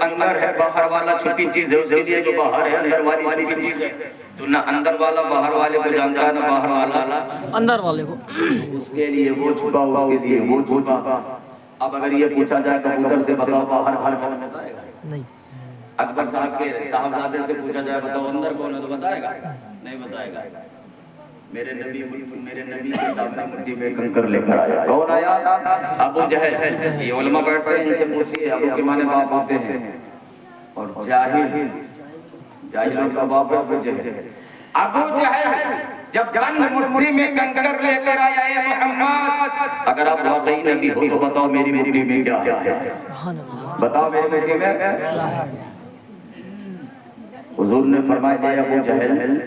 اندر ہے باہر والا چھپی چیز ہے، اس کے لیے جو باہر ہے اندر والی چھپی چیز ہے. تو نہ اندر والا باہر والے کو جانتا ہے، نہ باہر والا اندر والے کو. اس کے لیے وہ چھپا، اس کے لیے وہ چھپا. اب اگر یہ پوچھا جائے کبوتر سے بتاؤ باہر گھر کون بتائے گا؟ نہیں. اکبر صاحب کے صاحبزادے سے پوچھا جائے بتاؤ اندر کون ہے تو بتائے گا؟ نہیں بتائے گا. میرے نبی کے سامنے مٹی میں کنکر لے کر آیا. کون آیا؟ ابو جہل. یہ علماء بیٹھتے ہیں، ان سے پوچھئے ابو کے معنی باپ ہوتے ہیں، اور جاہلوں کا باپ ابو جہل. ابو جہل جب بند مٹھی میں کنکر لے کر آیا، اے محمد اگر آپ واقعی نبی ہو تو بتاؤ میری مٹھی میں کیا ہے؟ بتاؤ میری مٹھی میں. حضور نے فرمایا اے ابو جہل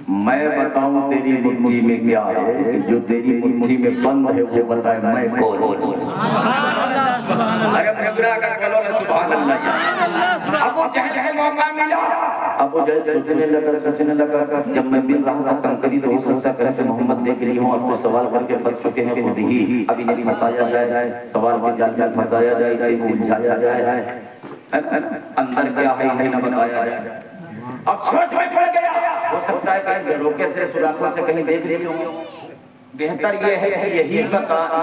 میں بتاؤں تیری مٹھی میں کیا ہے، جو تیری مٹھی میں بند ہے وہ بتائے میں کون ہوں. سبحان اللہ. ابو جہل کو موقع ملا. ابو جہل سوچنے لگا جب میں مل رہا تھا کنکری تو ہو سکتا ہے کہیں سے محمد دیکھ لی ہوں، اب تو سوال کر کے پھنس چکے ہیں خود ہی. ابھی نہیں پھنسایا جائے، سوال کے جال میں پھنسایا جائے، اسے کو الجھایا جائے، اندر کیا ہے انہیں نہ بتایا جائے. اب سوچ میں پڑ گیا، ہو سکتا ہے کہیں روکے سے سوراخوں سے کہیں دیکھ لی ہوں. بہتر یہ ہے کہ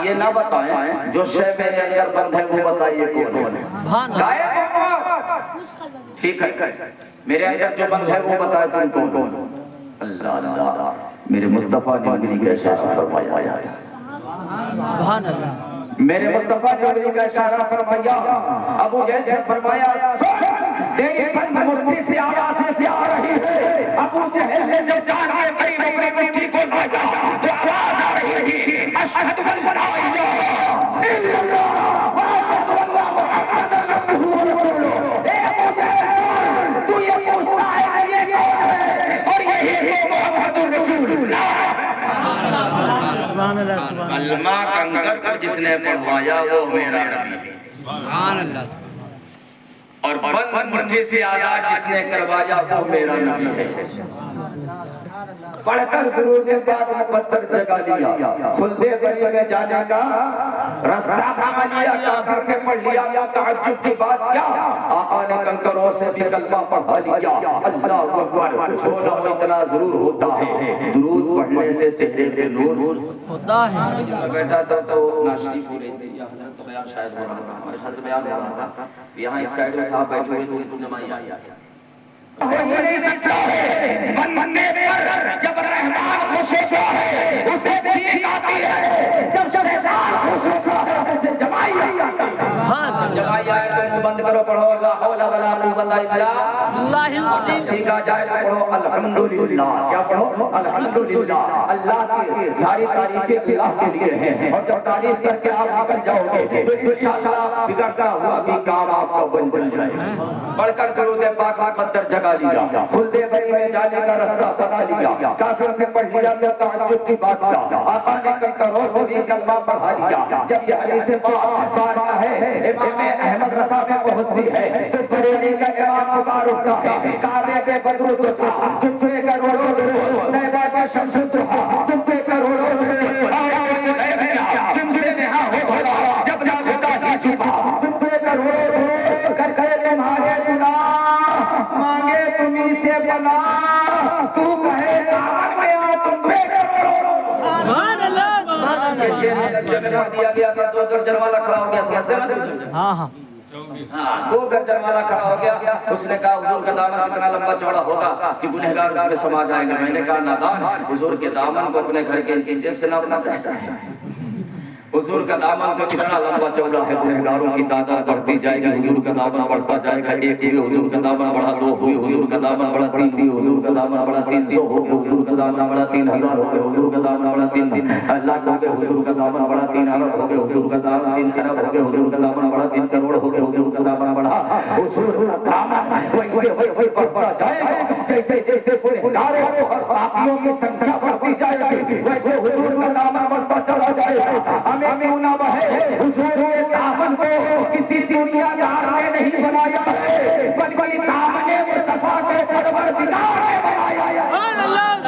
یہ نہ بتائیں جو شے میرے اندر بند ہے وہ بتائیے کون ہے. ٹھیک ہے میرے اندر جو بند ہے وہ بتائے تم کون. اللہ اللہ میرے مصطفیٰ نے انگلی کا اشارہ فرمایا. سبحان اللہ. میرے مصطفیٰ نے انگلی کا اشارہ فرمایا. ابو جہل سے فرمایا تیری بند مٹھی سے آوازیں کیا آ رہی ہے؟ ابو جہل نے جب جان کے قریب اپنی مٹھی کو لایا تو آواز آ رہی ہے اشہد ان لا الہ الا اللہ و اشہد ان محمد عبدہ و رسولہ. اے ابو جہل تو یہ پوچھتا ہے یہ کون ہے اور یہی ہے محمد رسول اللہ. کلمہ کنکر کو جس نے پڑھوایا وہ میرا نبی. سبحان اللہ. اور بند مٹھی سے آزاد جس نے کروایا وہ میرا نبی ہے. پڑھ کر درود پاک مقدر جگہ لیا، خلدِ بری میں جانے کا رستہ بنا لیا. کافر نے پڑھ لیا تعجب کی بات کیا، آقا نے کنکروں سے بھی کلمہ پڑھا لیا. اللہ اکبر. چھونا ہو اتنا ضرور ہوتا ہے، درود پڑھنے سے چہرے پہ نور ہوتا ہے. میں بیٹھا تھا تو ناشریف ہو رہی تھی، یا حضرت کا بیان شاید ہو رہا تھا، ہمارے حضرت بیان ہو رہا تھا. یہاں اس سائیڈ میں صاحب بیٹھے ہوئے تو ان کو جمائی آیا. یہ نہیں سکتا ہے بننے پر جب رحمان خوش ہوتا ہے اسے چیخ آتی ہے، جب شیطان خوش ہوتا ہے اسے جمائی آتی ہے. جمائی آئے تو منہ بند کرو، پڑھو لا حول ولا قوت الا باللہ. سیکھا جائے تو پڑھو الحمدللہ. کیا پڑھو؟ الحمدللہ. اللہ کی ساری تعریفیں اللہ کے لیے ہیں، اور جب تعریف کر کے آپ نکل جاؤ گے تو انشاءاللہ بگڑتا ہوا بھی کام آپ کا بن جائے گا. پڑھ کر درود پاک مقدر جگہ لیا، خلدِ بری میں جانے کا رستہ بنا لیا. کافر نے پڑھ لیا تو تعجب کی بات کیا، آقا نے کنکروں سے بھی کلمہ پڑھا لیا. جب یہ حدیث پاک ہے امام احمد رضا میں پہنچتی ہے تو بریلی کا امام پکار اٹھتا ہے، کعبے پہ بدر تو تھا، تم پہ کروڑوں نور، طیبہ کا شمس تھا، تم پہ کروڑوں نور، تم سے نہا ہو بھلا جب نہ ہوتا ہی چھپا، تم پہ کروڑوں نور کر کے تمہارے گناہ مانگے تمہیں سے بنا، تو کہے دامن میں آ تم پہ کروڑوں. سبحان اللہ. یہ شیر میں پڑھ دیا گیا تھا، 2 درجن والا کھڑا ہو گیا. سمجھتے نا 2 درجن؟ ہاں ہاں. 2 درجن والا کھڑا ہو گیا. اس نے کہا حضور کا دامن کتنا لمبا چوڑا ہوگا کہ گنہگار اس میں سما جائے گا. میں نے کہا نادان، حضور کے دامن کو اپنے گھر کے انٹیب سے ناپنا چاہتا ہے. حضور کا دامن تو کتنا لمبا چوڑا ہے، گنہگاروں کی تعداد بڑھتی جائے گی، حضور کا دامن بڑھتا جائے گا. 1 ہوئے حضور کا دامن بڑھا، 2 ہوئے حضور کا دامن بڑھا، 3 ہوئے حضور کا دامن بڑھا، 300 ہو گئے حضور کا دامن بڑھا، 3000 ہو گئے حضور کا دامن بڑھا، 3 لاکھ ہو گئے حضور کا دامن بڑھا، 3 ارب ہو گئے حضور کا دامن، 3 خرب ہو گئے حضور کا دامن بڑھا، 3 کروڑ ہو گئے حضور کا دامن بڑھا. حضور کا دامن ویسے ویسے بڑھتا جائے گا جیسے جیسے گنہگاروں اور پاپیوں کی سنکھیا بڑھتی جائے گی، ویسے حضور کا دامن بڑھتا چلا جائے گا. ہمیں کیوں نہ بڑھے، حضور کے دامن کو کسی دنیا دار نے نہیں بنایا ہے، بلکہ دامن مصطفیٰ کو پروردگار نے بنایا ہے.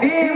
3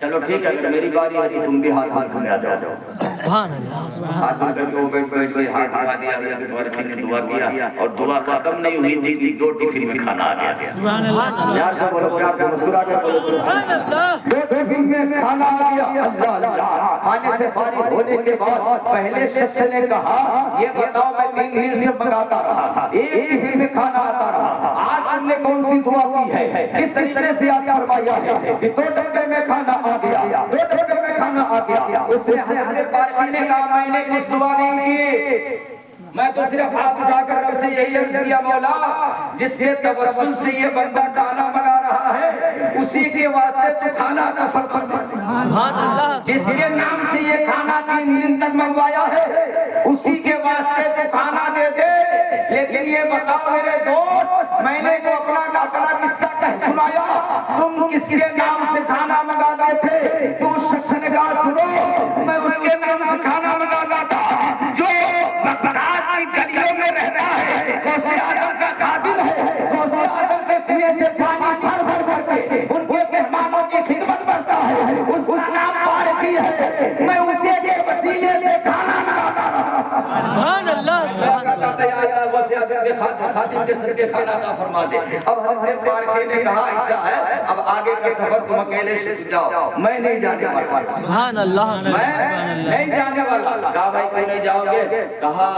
چلو ٹھیک ہے، اگر میری باری ہے تو تم بھی ہاتھ کھڑے آ جاؤ۔ سبحان اللہ سبحان ہاتھ کر کے وہ بیٹھ کے ہاتھ اٹھا دیا، حضرت بارکی نے دعا کیا اور دعا ختم نہیں ہوئی تھی کہ 2 ٹفن میں کھانا آ گیا۔ سبحان اللہ پیار سے بولو، پیار سے مسکرا کر بولو سبحان اللہ۔ 2 ٹفن میں کھانا آ گیا۔ اللہ اللہ۔ کھانے سے فارغ ہونے کے بعد پہلے شخص نے کہا یہ بتاؤ میں 3 دن سے منگاتا رہا، ایک ٹفن میں کھانا آتا رہا، آج تم نے کون سی دعا کی ہے، کس طریقے سے آپ فرمایا ہے کہ 2 ڈبے میں کھانا آ گیا، 2 ڈبے میں کھانا آ گیا۔ اس سے حضرت بارکی نے کہا میں نے کچھ دعا نہیں کی، میں تو صرف ہاتھ اٹھا کر رب سے یہی عرض کیا مولا جس کے توسل سے یہ بندہ کھانا منگا رہا ہے اسی کے واسطے تو کھانا عطا فرما دے۔ سبحان اللہ۔ جس کے نام سے یہ کھانا 3 دن تک منگوایا ہے اسی کے واسطے تو کھانا دے دے۔ لیکن یہ بتاؤ میرے دوست، میں نے جو اپنا قصہ کہہ سنایا، تم کس کے نام سے کھانا منگاتے تھے؟ تو اس شخص نے کہا سنو، میں اس کے نام سے کھانا منگاتا تھا جو بغداد کی گلیوں میں رہتا ہے، غوث اعظم کا خادم ہے، غوث اعظم کے کنویں سے پانی بھر بھر کے ان کے مہمانوں کی خدمت کرتا ہے، اس کا نام بارکی ہے، میں اسی کے وسیلے سے کھانا منگاتا رہا۔ سبحان اللہ سبحان اللہ۔ یا اللہ غوث اعظم کے خادم کے سر کے کھانا عطا فرما دے۔ اب حضرت بارکی نے کہا ایسا ہے اب آگے کا سفر تم اکیلے سے جاؤ، میں نہیں جانے والا، سبحان اللہ میں سبحان اللہ۔ نہیں جانے والا۔ کہا بھائی کیوں نہیں جاؤ گے؟ کہا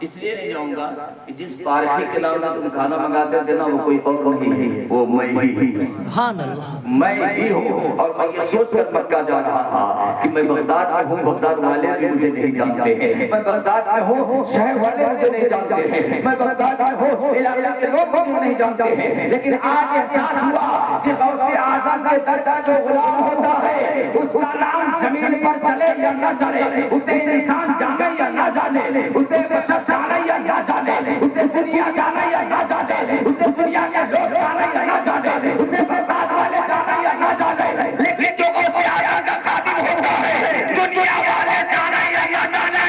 اس لیے نہیں جاؤں گا کہ جس بارکی کے نام سے تم کھانا منگاتے تھے نا وہ کوئی اور نہیں ہے، وہ میں ہی ہوں، سبحان اللہ۔ میں ہی ہوں۔ اور میں یہ سوچ کر مکہ جا رہا تھا کہ میں بغداد میں ہوں، بغداد والے بھی مجھے نہیں جانتے ہیں، میں بغداد میں ہوں، شہر والے مجھے نہیں جانتے ہیں، میں بغداد میں ہوں، علاقے کے لوگ مجھے نہیں جانتے ہیں، لیکن آج احساس ہوا کہ غوث اعظم کے در کا جو غلام ہوتا ہے اس کا نام زمین پر چلے یا نہ چلے، اسے انسان جانے یا نہ جانے، اسے بشر جانے یا نہ جانے، اسے دنیا جانے یا نہ جانے، اسے دنیا کے لوگ جانے یا نہ جانے، اسے بغداد والے جانے یا نہ جانے، لیکن جو غوث اعظم کا خادم ہوتا ہے دنیا والے جانے یا نہ جانے،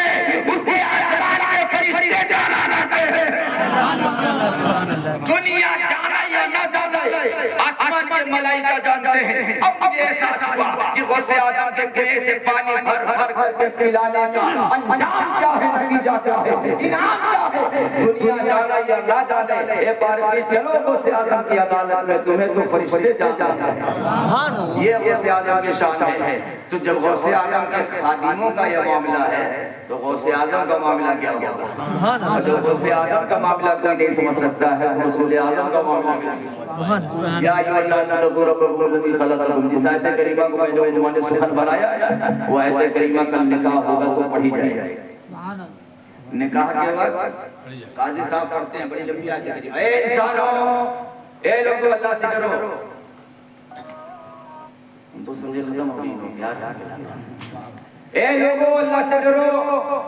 اسے آسمان کے فرشتے جانا نہ کہے، دنیا جانا یا نہ جانے آسمان کے ملائکہ جانتے ہیں۔ اب مجھے احساس ہوا کہ غوث اعظم کے کنویں سے پانی بھر بھر کر کے پلانے کا انجام کیا ہے، نتیجہ کیا ہے، انعام کیا ہے، دنیا جانا یا نہ جانے۔ اے بارکی چلو غوث اعظم کی عدالت میں، تمہیں تو فرشتے جانتے ہیں۔ سبحان اللہ۔ یہ غوث اعظم کی شان ہے۔ تو جب غوث اعظم کے خادموں کا یہ معاملہ ہے تو غوث اعظم کا معاملہ کیا ہوگا؟ سبحان اور جو غوث اعظم کا معاملہ کوئی نہیں سمجھ سکتا ہے، رسول اعظم کا معاملہ کیا ہوگا؟ سبحان یا ایھا الناس اتقوا ربکم الذی خلقکم، جس آیت کریمہ کو میں جو عنوان سخن بنایا ہے وہ آیت کریمہ کل نکاح ہوگا تو پڑھی جائے گی۔ نکاح کے وقت قاضی صاحب پڑھتے ہیں بڑی لمبی آیت کریمہ، اے انسانوں، اے لوگوں اللہ سے ڈرو۔ ہم تو سمجھے ختم ہو گئی ہوں، یاد اے لوگوں اللہ سے ڈرو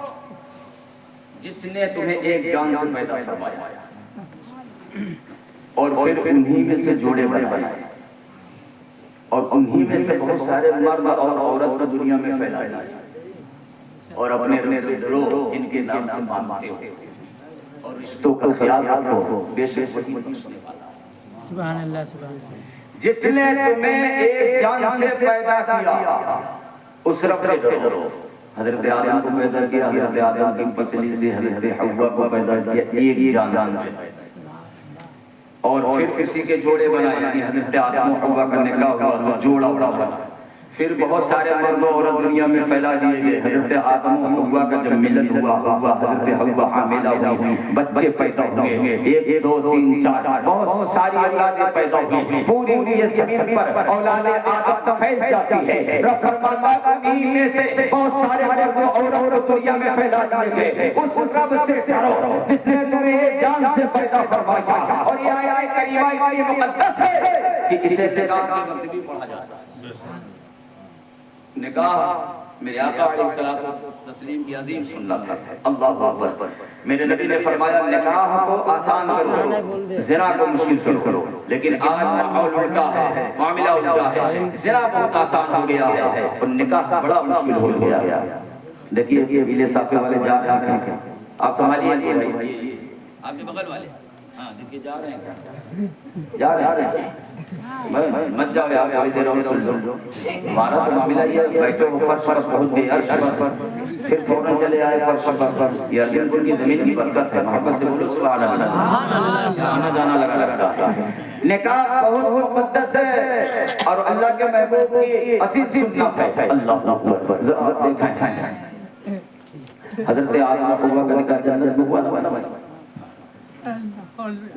جس نے تمہیں ایک جان سے پیدا فرمایا اور پھر انہی میں سے جوڑے بنائے اور انہی میں سے بہت سارے مرد اور عورت کو دنیا میں پھیلائے اور اپنے رب سے ڈرو جن کے نام سے مانتے ہو اور رشتوں کا خیال رکھو، بے شک وہی بخشنے والا۔ سبحان اللہ سبحان اللہ۔ جس نے تمہیں ایک جان سے پیدا کیا اس رب سے ڈرو۔ حضرت آدم کو پیدا کیا، حضرت آدم کی پسلی سے حضرت حوا کو پیدا کیا ایک جان سے، اور پھر کسی کے جوڑے بنائے، یعنی حضرت آدم و حوا کا نکاح ہوا تو جوڑا بنا، پھر بہت سارے مرد و عورت دنیا میں پھیلا دیے گئے۔ حضرت آدم و حوا کا جب ملن ہوا، حضرت حوا حاملہ ہوئی، بچے پیدا ہوئے، 1 2 3 4 بہت ساری اولادیں پیدا ہوئی، پوری یہ زمین پر اولاد آدم پھیل جاتی ہے۔ رب فرماتا ہے انہی میں سے بہت سارے مرد و عورت دنیا میں پھیلا دیے گئے، اس رب سے ڈرو جس نے تمہیں ایک جان سے پیدا فرمایا۔ اور یہ آیت کریمہ اتنی مقدس ہے کہ اسے نکاح کے وقت بھی پڑھا جاتا ہے۔ نکاح میرے آقا علیہ الصلوۃ والتسلیم کی عظیم سنت ہے۔ اللہ اکبر۔ میرے نبی نے فرمایا نکاح کو آسان کرو، زنا کو مشکل کرو، لیکن آج ماحول الٹا ہے، معاملہ الٹا ہے، زنا بہت آسان ہو گیا ہے اور نکاح بڑا مشکل ہو گیا ہے۔ دیکھیے یہ صافے والے جا رہے ہیں، آپ سنبھالیے آپ کے بغل والے ہاں دیکھیے جا رہے ہیں جا رہے ہیں مت جاؤ یار تھوڑی دیر اور سن لو ہمارا تو معاملہ یہ ہے بیٹھو فرش پر پہنچ گئے عرش پر پھر فوراً چلے آئے فرش پر یہ ارجن پور کی زمین کی برکت ہے محبت سے بولو سبحان اللہ آنا جانا لگتا ہے نکاح بہت مقدس ہے اور اللہ کے محبوب کی عظیم سنت ہے اللہ اکبر دیکھیں حضرت آدم حوا کا نکاح جنت میں ہوا نا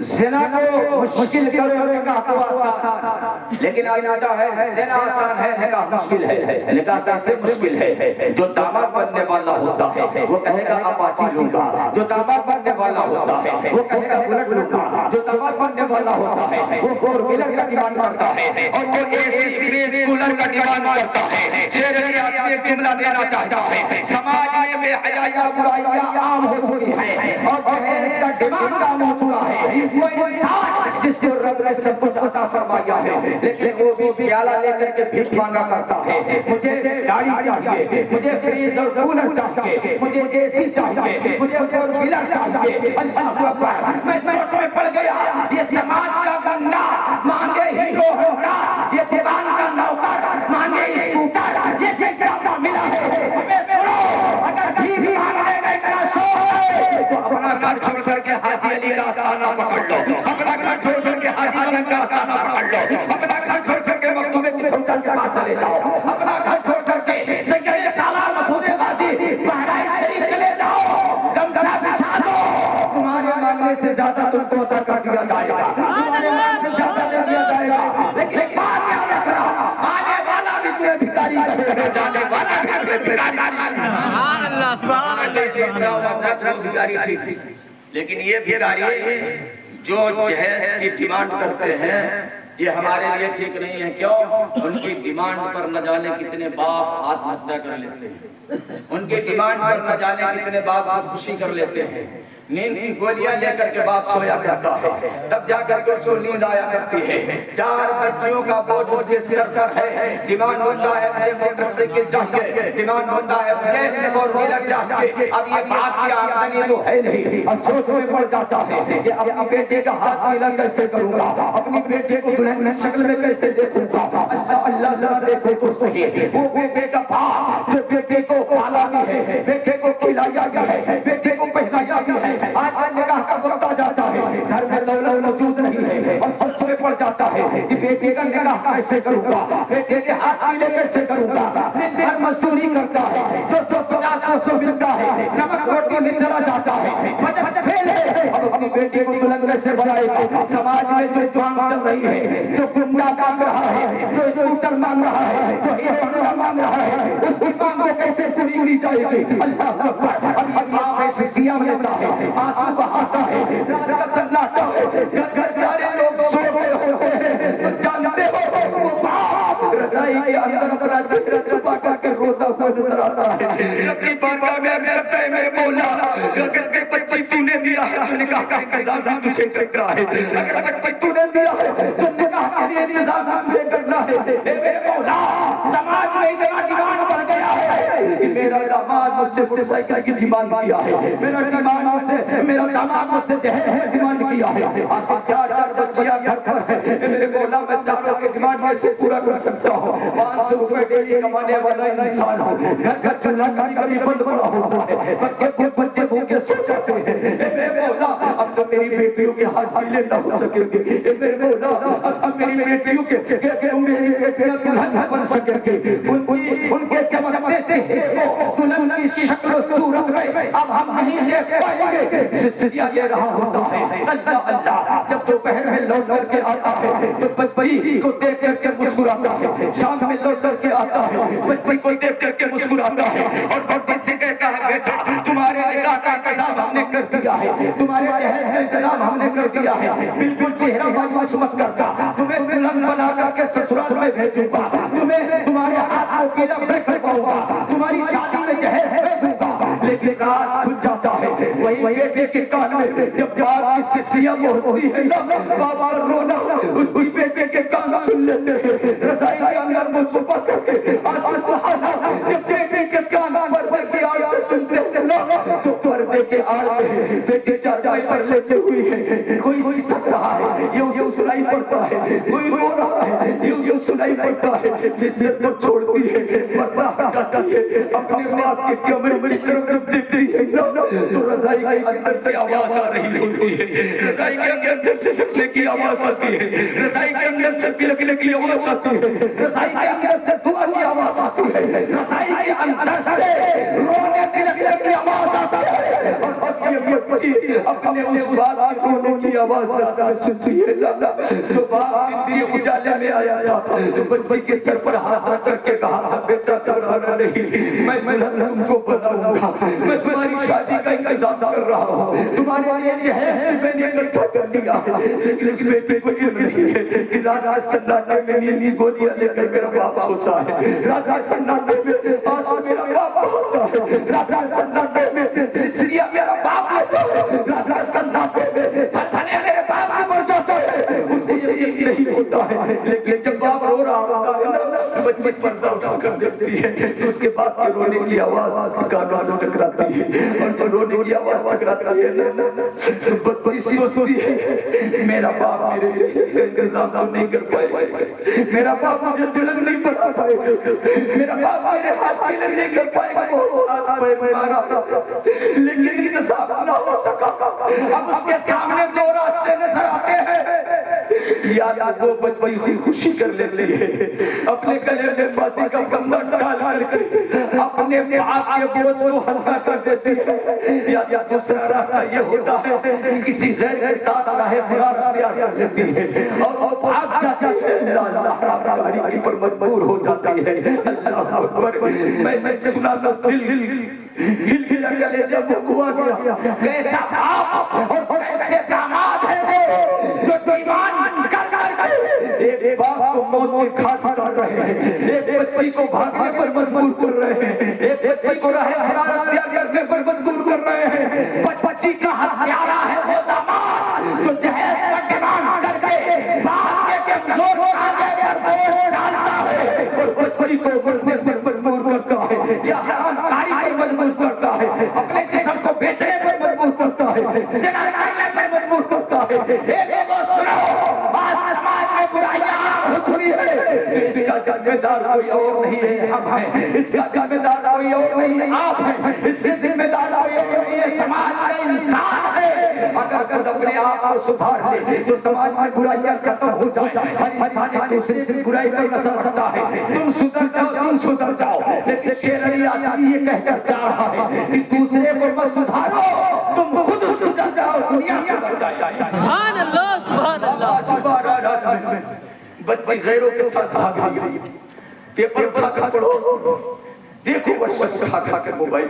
زنا کو مشکل کرو نکاح کو آسان لیکن آتا ہے زنا آسان ہے نکاح مشکل ہے نکاح کیسے مشکل ہے جو داماد بننے والا ہوتا ہے وہ کہے گا اپاچی لوں گا جو داماد بننے والا ہوتا ہے وہ کہے گا بلٹ لوں گا جو داماد بننے والا ہوتا ہے وہ فور ویلر کا ڈیمانڈ کرتا ہے اور وہ اے سی فریج کولر کا ڈیمانڈ کرتا ہے شعر ریاض میں جملہ دینا چاہتا ہے سماج میں بے حیائی برائیاں عام ہو چکی ہیں اور جہیز کا ڈیمانڈ عام ہو چکا ہے وہ انسان جس کو رب نے سب کچھ عطا فرمایا ہے لیکن وہ بھی پیالہ لے کر کے بھیک مانگا کرتا ہے مجھے گاڑی چاہیے مجھے فریج اور کولر چاہیے مجھے اے سی چاہیے مجھے فور ویلر چاہیے اللہ اکبر میں سوچ میں پڑ گیا یہ سماج کا بندہ مانگے ہیرو ہونڈا یہ دکان کا نوکر مانگے اسکوٹر یہ کیسا ملا ہے ہمیں سنو اگر بھیک مانگنے کا اتنا شوق ہے تو اپنا گھر چھوڑ کر کے حاجی علی کا آستانہ پکڑ لو اپنا گھر چھوڑ کر کے حاجی ملنگ کا آستانہ پکڑ لو اپنا گھر چھوڑ کر کے مکتوبے کی چھوٹن کے پاس چلے جاؤ اپنا گھر چھوڑ کر کے سید سالار مسعود غازی بہرائچ شریف چلے جاؤ گمچھا بچھا دو تمہارے مانگنے سے زیادہ تم کو عطا کر دیا جائے گا تمہارے مانگنے سے زیادہ دے دیا جائے گا لیکن ایک بات یاد رکھنا آنے والا بھی تمہیں بھکاری کہے گا جانے والا بھی تمہیں بھکاری سبحان اللہ سبحان اللہ بھکاری ٹھیک لیکن یہ بھکاری جو جہیز کی ڈیمانڈ کرتے ہیں یہ ہمارے لیے ٹھیک نہیں ہے کیوں ان کی ڈیمانڈ پر نہ جانے کتنے باپ ہاتھ ہتھیار کر لیتے ہیں ان کی ڈیمانڈ پر نہ جانے کتنے باپ خودکشی کر لیتے ہیں نیند کی گولیاں لے کر کے باپ سویا کرتا ہے تب جا کر کے اس کو نیند آیا کرتی ہے 4 بچیوں کا بوجھ اس کے سر پر ہے ڈیمانڈ ہوتا ہے مجھے موٹر سائیکل چاہیے ڈیمانڈ ہوتا ہے مجھے فور ویلر چاہیے اب یہ باپ کی آمدنی تو ہے نہیں اور سوچ میں پڑ جاتا ہے کہ اپنی بیٹے کا ہاتھ ملا کیسے کروں گا اپنی بیٹے کو دلہن کی شکل میں کیسے دیکھوں گا اللہ اللہ ذرا دیکھو تو صحیح وہ بیٹے کا باپ جو بیٹے کو پالا بھی ہے بیٹے کو کھلایا بھی ہے بیٹے کو پہنایا بھی ہے آج نکاح کا وقت آ جاتا ہے گھر میں لولا موجود نہیں ہے اور سوچ میں پڑ جاتا ہے کہ بیٹے کا نکاح کیسے کروں گا بیٹے کے ہاتھ ملے کیسے کروں گا دن بھر مزدوری کرتا ہے 250-200 ملتا ہے نمک روٹی میں چلا جاتا ہے بجٹ فیل ہے اب اپنی بیٹے کو دلہن کیسے بنائے گا سماج میں جو مانگ چل رہی ہے جو گنڈا مانگ رہا ہے جو اسکوٹر مانگ رہا ہے جو ہیرو مانگ رہا ہے اس کی مانگ کو کیسے پوری کی جائے گی اللہ اکبر اب یہ باپ ایسے قیام لیتا ہے آنسو بہاتا ہے رات کا سناٹا ہے گھر میں سارے لوگ سو گئے ہوتے ہیں تو جانتے ہو وہ باپ رضائی کے اندر اپنا چہرہ چھپا کر کے روتا ہوا نظر آتا ہے اپنی بارگاہ میں عرض کرتا ہے میرے مولا اگر تے بچی تو نے دیا ہے تو نکاح کا انتظام بھی تجھے کرنا ہے اگر بچی تو نے دیا ہے تو نکاح کے لیے انتظام بھی تجھے کرنا ہے اے میرے مولا سماج میں اتنا ڈیمانڈ بڑھ گیا ہے کہ میرا داماد مجھ سے موٹر سائیکل کی ڈیمانڈ کیا ہے میرا داماد مجھ سے جہیز ڈیمانڈ کیا ہے آخر 4 بچیاں گھر پر ہیں میرے مولا میں ساروں کے ڈیمانڈ میں سے پورا کر سکتا ہوں 500 روپے ڈیلی کمانے والا انسان ہوں گھر چولہا کبھی بند پڑا ہوتا ہے بچے بھوکے سو جاتے ہیں اے میرے مولا اب تو میری بیٹیوں کے ہاتھ پیلے نہ ہو سکیں گے اے میرے مولا اب میری بیٹیوں کے میری بیٹیاں دلہن بن سکیں گے ان کے چمکتے چہرے کو دلہن کی شکل و صورت میں اب ہم نہیں دیکھ پائیں گے سسیا یہ رہا ہوتا ہے اللہ اللہ جب دوپہر میں لوٹ کر کے آتا ہے تو بچی کو دیکھ کر کے مسکراتا ہے شام میں لوٹ کر کے آتا ہے بچی کو دیکھ کر کے مسکراتا ہے اور بچی سے کہتا ہے بیٹا تمہارے نکاح کا انتظام ہم نے کر دیا ہے تمہارے جہیز کا انتظام ہم نے کر دیا ہے بالکل چہرہ مایوس مت کرتا تمہیں دلہن بنا کر کے سسرال میں بھیجوں گا تمہیں تمہارے ہاتھ کو پیلا میں کرواؤں گا تمہاری شادی میں جہیز بھیجوں گا لیکن راز کھل جاتا ہے وہی بیٹے کے کان میں جب باپ کی سسیاں پہنچتی ہے نا باپ کا رونا اس کی بیٹے کے کان سن لیتے ہیں رضائی کے اندر وہ چھپا کر کے آنسو بہانا جب بیٹے کے کان پردے کی آڑ سے سنتے ہیں نا تو پردے کے آڑ میں بیٹے چارپائی پر لیتے ہوئے ہیں کوئی سک رہا ہے یہ اسے سنائی پڑتا ہے، کوئی رو رہا ہے یہ اسے سنائی پڑتا ہے، نسبت کو چھوڑتی ہے، پردہ ہٹاتی ہے، اپنے باپ کے کمرے کی طرف جب دیکھتی ہے تو رضائی کے اندر سے آواز آ رہی ہوتی ہے، رضائی کے اندر سے سسکنے کی آواز آتی ہے، رضائی کے اندر سے بلکنے کی آواز آتی ہے، رضائی کے اندر سے دعا کی آواز آتی ہے، رضائی کے اندر سے رونے بلکنے کی آواز آتی ہے، اور جب یہ بچی اپنے اس بات کی رونے کی آواز سنتی ہے، جو باپ دن کے اجالے میں آیا تھا تو بچی کے سر پر ہاتھ رکھ کر کے کہا تھا بیٹا گھبرانا نہیں، میں تم کو بتاؤں گا، میں تمہاری شادی کا انتظام کر رہا ہوں، تمہارے لیے جہیز میں نے اکٹھا کر لیا ہے، لیکن اس بیٹے کو علم نہیں ہے کہ رات کے سناٹے میں نیلی گولیاں لے کر میرا باپ سوتا ہے، رات کے سناٹے میں آنسو میرا باپ ہوتا ہے، رات کے سناٹے میں سسریا میرا باپ ہوتا ہے، رات کے سناٹے میں پھلنے میرے باپ کے مر جاتا ہے، اسے یقین نہیں ہوتا ہے، لیکن جب باپ رو رہا ہوتا ہے نا بچی پردہ اٹھا کر دیکھتی ہے تو اس کے باپ کے رونے کی آواز کانوں سے ٹکراتی ہے، اور جب رونے کی آواز ٹکراتی ہے نا تو بچی سوچتی ہے میرا باپ میرے جہیز کا انتظام تو نہیں کر پائے گا، میرا باپ مجھے دلن نہیں پڑھا پائے گا، میرا باپ میرے ہاتھ پیلے نہیں کر پائے گا، وہ ہاتھ پہ مارا لیکن انتظام نہ ہو سکا۔ اب اس کے سامنے دو راستے نظر آتے ہیں، یا وہ بچی خوشی کر لیتی ہے، اپنے گلے میں پھانسی کا بندھن ڈال کر کے اپنے باپ کے بوجھ کو ہلکا کر دیتی ہے، یا دوسرا راستہ یہ ہوتا ہے کہ کسی غیر کے ساتھ راہ فرار اختیار کر لیتی ہے اور بھاگ جاتی ہے، اللہ کاری پر مجبور ہو جاتی ہے۔ اللہ اکبر، میں سنا تو دل ہل گیا، گلے جب ہوا گیا، کیسا باپ اور کیسے داماد ہے وہ جو دیوان کر کے ایک باپ کو موت کی گھاٹ اتار رہے ہیں، ایک بچی کو بھاگنے پر مجبور کر رہے ہیں، ایک بچی کو راہ فرار اختیار کرنے پر مجبور کر رہے ہیں۔ بچی کا ہتھیارہ ہے وہ داماد جو جہیز کا ڈیمانڈ کر کے باپ کے کمزور آگے پر بوجھ ڈالتا ہے اور بچی کو مرنے پر مجبور کرتا ہے یا حرام کاری پر مجبور کرتا ہے، اپنے جسم کو بیچنے پر مجبور کرتا ہے، زنا کرنے پر مجبور کرتا ہے۔ اے لوگوں سنو، آج سماج میں برائیاں عام ہو چکی ہے، اس کا ذمہ دار کوئی اور نہیں ہے، ہم ہیں۔ اس کا ذمہ دار کوئی اور نہیں ہے، آپ ہیں۔ اس سے ذمہ دار کوئی اور نہیں ہے، سماج کا انسان ہے۔ اگر خود اپنے آپ کو سدھار لے تو سماج میں برائیاں ختم ہو جائیں۔ ہر انسان ایک دوسرے کی برائی پر نظر رکھتا ہے، تم سدھر جاؤ، تم سدھر جاؤ، لیکن شیر علی آسانی یہ کہہ کر جا رہا ہے کہ دوسرے کو مت سدھارو، تم خود سدھر جاؤ، دنیا سدھر جائے۔ سبحان اللہ، سبحان اللہ۔ بچی غیروں کے ساتھ بھاگ گئی، پیپر اٹھا کر پڑھو، دیکھو وشت اٹھا کر موبائل،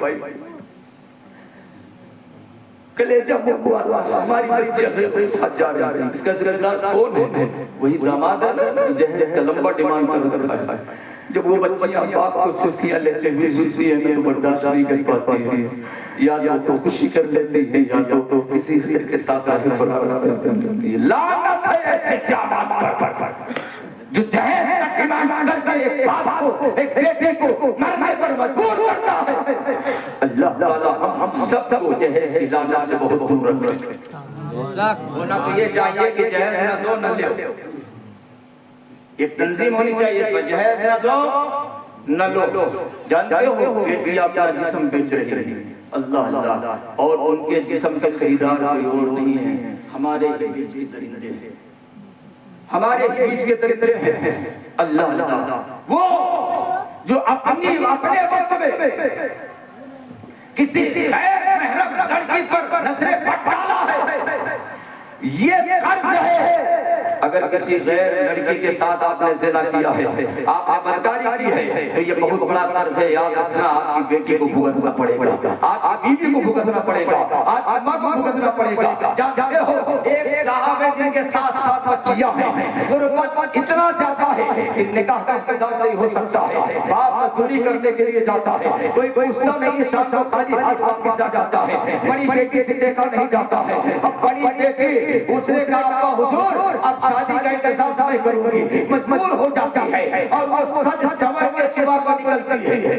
کلیجہ مکو آتا، ہماری بچی غیروں کے ساتھ جا رہی ہے، اس کا ذمہ دار کون ہے؟ وہی داماد ہے نا، جہیز کا لمبا ڈیمانڈ کر رکھا ہے۔ جب وہ بچیاں باپ کو سسکیاں لیتے ہوئے سنتی ہیں تو برداشت نہیں کر پاتی ہیں، یا تو خوشی کر لیتی ہیں یا تو کسی غیر کے ساتھ راہ فرار کرتی ہیں۔ لعنت ہے ایسے جانات پر جو جہیز کا ڈیمانڈ کر کے ایک باپ کو، ایک بیٹے کو مرنے پر مجبور کرتا ہے۔ اللہ تعالیٰ ہم سب کو جہیز کی لعنت سے بہت دور رکھے۔ ہونا تو یہ چاہیے کہ جہیز نہ دو نہ لے، ایک تنظیم ہونی چاہیے، اس میں جہیز نہ دو نہ لو۔ جانتے ہو بیٹی اپنا جسم بیچ رہی ہے، اللہ اللہ، اور ان کے جسم کے خریدار کوئی اور نہیں ہے، ہمارے ہی بیچ کے درندے ہیں، ہمارے ہی بیچ کے درندے ہیں۔ اللہ اللہ، وہ جو اپنے وقت میں کسی غیر محرم لڑکی پر نظریں پٹالا ہے، یہ قرض ہے۔ اگر کسی غیر لڑکی کے ساتھ آپ نے زنا کیا ہے، آپ نے بدکاری کی ہے، تو یہ بہت بڑا قرض ہے، یاد رکھنا۔ آپ کی بیٹی کو بھگتنا پڑے گا، آپ کی بیوی کو بھگتنا پڑے گا، آپ کی ماں کو بھگتنا پڑے گا۔ جانتے ہو ایک صاحب ہے جن کے ساتھ بچیاں ہیں، غربت اتنا زیادہ ہے کہ نکاح کا انتظام نہیں ہو سکتا ہے، باپ مزدوری کرنے کے لیے جاتا ہے، کوئی پوچھتا نہیں ہے، شام کو خالی ہاتھ واپس آ جاتا ہے، بڑی بیٹی سے دیکھا نہیں جاتا ہے۔ اب بڑی بیٹی اسے کہا آپ کا حضور اب شادی کا انتظام نہیں کروں گی، مجبور ہو جاتی ہے اور وہ سج سور کے سوا کو نکلتی ہے۔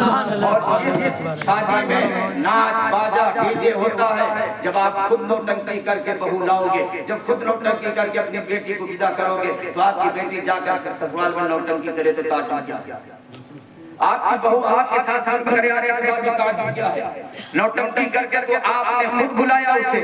اور جس شادی میں ناچ باجا ڈی جے ہوتا ہے، جب آپ خود نوٹنکی کر کے بہو لاؤ گے، جب خود نوٹنکی کر کے اپنی بیٹی کو ودا کرو گے، تو آپ کی بیٹی جا کر سسرال میں نوٹنکی کرے تو تعجب کیا ہے؟ آپ کی بہو آپ کے ساتھ ساتھ کھڑے آ رہے ہیں، تعجب کیا ہے؟ نوٹنکی کر کے تو آپ نے خود بلایا اسے،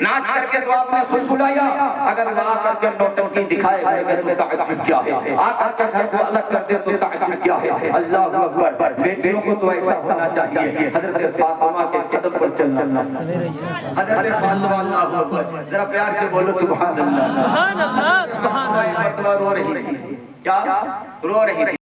ناچ کر کے تو آپ نے خود بلایا، اگر وہ آ کر کے نوٹنکی دکھائے گھر میں تو تعجب کیا ہے؟ آ کر کے گھر کو الگ کر دے تو تعجب کیا ہے؟ اللہ اکبر! بیٹیوں کو تو ایسا ہونا چاہیے، حضرت فاطمہ کے قدم پر چلنا، حضرت فاطمہ، اللہ اکبر! ذرا پیار سے بولو سبحان اللہ! سبحان اللہ، سبحان اللہ! مرتبہ رو رہی تھی، کیا رو رہی تھی؟